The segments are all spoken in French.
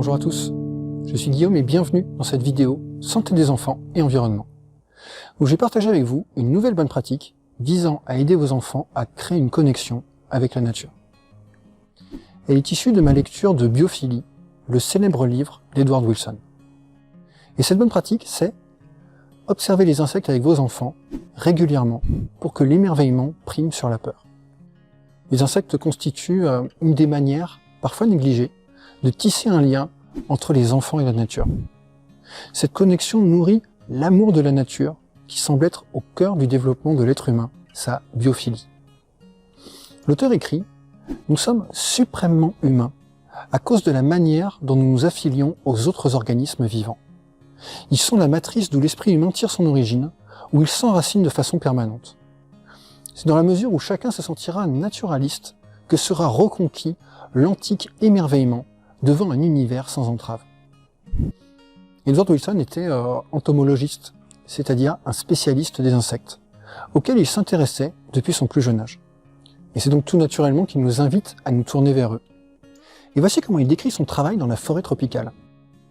Bonjour à tous, je suis Guillaume et bienvenue dans cette vidéo Santé des enfants et environnement, où j'ai partagé avec vous une nouvelle bonne pratique visant à aider vos enfants à créer une connexion avec la nature. Elle est issue de ma lecture de Biophilie, le célèbre livre d'Edward Wilson. Et cette bonne pratique, c'est observer les insectes avec vos enfants régulièrement pour que l'émerveillement prime sur la peur. Les insectes constituent une des manières, parfois négligées, de tisser un lien entre les enfants et la nature. Cette connexion nourrit l'amour de la nature qui semble être au cœur du développement de l'être humain, sa biophilie. L'auteur écrit « Nous sommes suprêmement humains à cause de la manière dont nous nous affilions aux autres organismes vivants. Ils sont la matrice d'où l'esprit humain tire son origine, où il s'enracine de façon permanente. C'est dans la mesure où chacun se sentira naturaliste que sera reconquis l'antique émerveillement devant un univers sans entrave. » Edward Wilson était entomologiste, c'est-à-dire un spécialiste des insectes, auquel il s'intéressait depuis son plus jeune âge. Et c'est donc tout naturellement qu'il nous invite à nous tourner vers eux. Et voici comment il décrit son travail dans la forêt tropicale.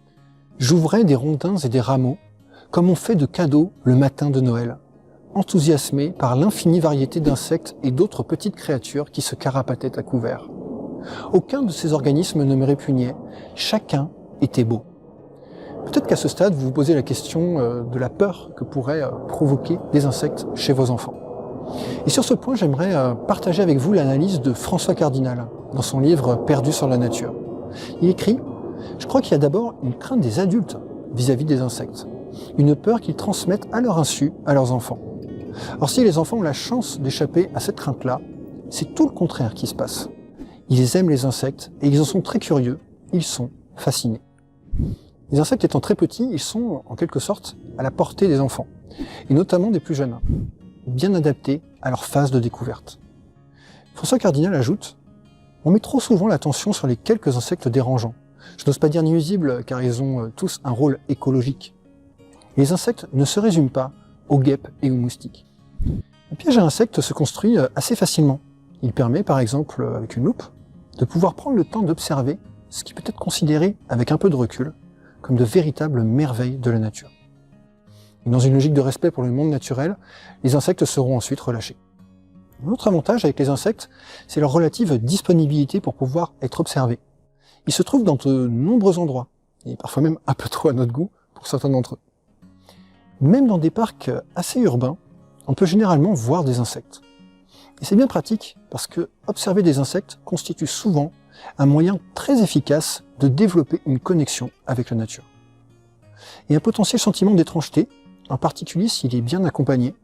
« J'ouvrais des rondins et des rameaux, comme on fait de cadeaux le matin de Noël, enthousiasmé par l'infinie variété d'insectes et d'autres petites créatures qui se carapataient à couvert. Aucun de ces organismes ne me répugnait, chacun était beau. » Peut-être qu'à ce stade, vous vous posez la question de la peur que pourraient provoquer des insectes chez vos enfants. Et sur ce point, j'aimerais partager avec vous l'analyse de François Cardinal dans son livre « Perdu sur la nature ». Il écrit « Je crois qu'il y a d'abord une crainte des adultes vis-à-vis des insectes, une peur qu'ils transmettent à leur insu à leurs enfants. Or, si les enfants ont la chance d'échapper à cette crainte-là, c'est tout le contraire qui se passe. Ils aiment les insectes et ils en sont très curieux, ils sont fascinés. Les insectes étant très petits, ils sont en quelque sorte à la portée des enfants, et notamment des plus jeunes, bien adaptés à leur phase de découverte. François Cardinal ajoute « On met trop souvent l'attention sur les quelques insectes dérangeants. Je n'ose pas dire nuisibles car ils ont tous un rôle écologique. Les insectes ne se résument pas aux guêpes et aux moustiques. Un piège à insectes se construit assez facilement. Il permet, par exemple, avec une loupe, de pouvoir prendre le temps d'observer ce qui peut être considéré, avec un peu de recul, comme de véritables merveilles de la nature. Et dans une logique de respect pour le monde naturel, les insectes seront ensuite relâchés. Un autre avantage avec les insectes, c'est leur relative disponibilité pour pouvoir être observés. Ils se trouvent dans de nombreux endroits, et parfois même un peu trop à notre goût pour certains d'entre eux. Même dans des parcs assez urbains, on peut généralement voir des insectes. Et c'est bien pratique parce que observer des insectes constitue souvent un moyen très efficace de développer une connexion avec la nature. Et un potentiel sentiment d'étrangeté, en particulier s'il est bien accompagné,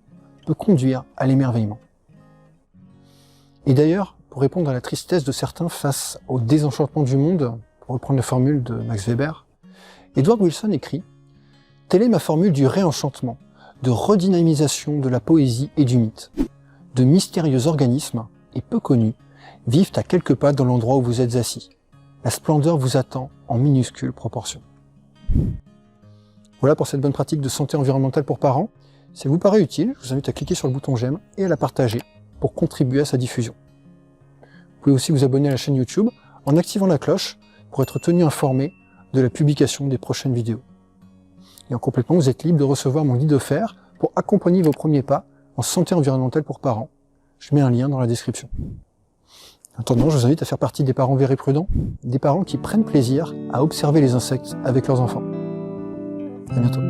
peut conduire à l'émerveillement. Et d'ailleurs, pour répondre à la tristesse de certains face au désenchantement du monde, pour reprendre la formule de Max Weber, Edward Wilson écrit « Telle est ma formule du réenchantement, de redynamisation de la poésie et du mythe. De mystérieux organismes, et peu connus, vivent à quelques pas dans l'endroit où vous êtes assis. La splendeur vous attend en minuscules proportions. » Voilà pour cette bonne pratique de santé environnementale pour parents. Si elle vous paraît utile, je vous invite à cliquer sur le bouton j'aime et à la partager pour contribuer à sa diffusion. Vous pouvez aussi vous abonner à la chaîne YouTube en activant la cloche pour être tenu informé de la publication des prochaines vidéos. Et en complément, vous êtes libre de recevoir mon guide offert pour accompagner vos premiers pas en santé environnementale pour parents. Je mets un lien dans la description. En attendant, je vous invite à faire partie des parents verts et prudents, des parents qui prennent plaisir à observer les insectes avec leurs enfants. À bientôt.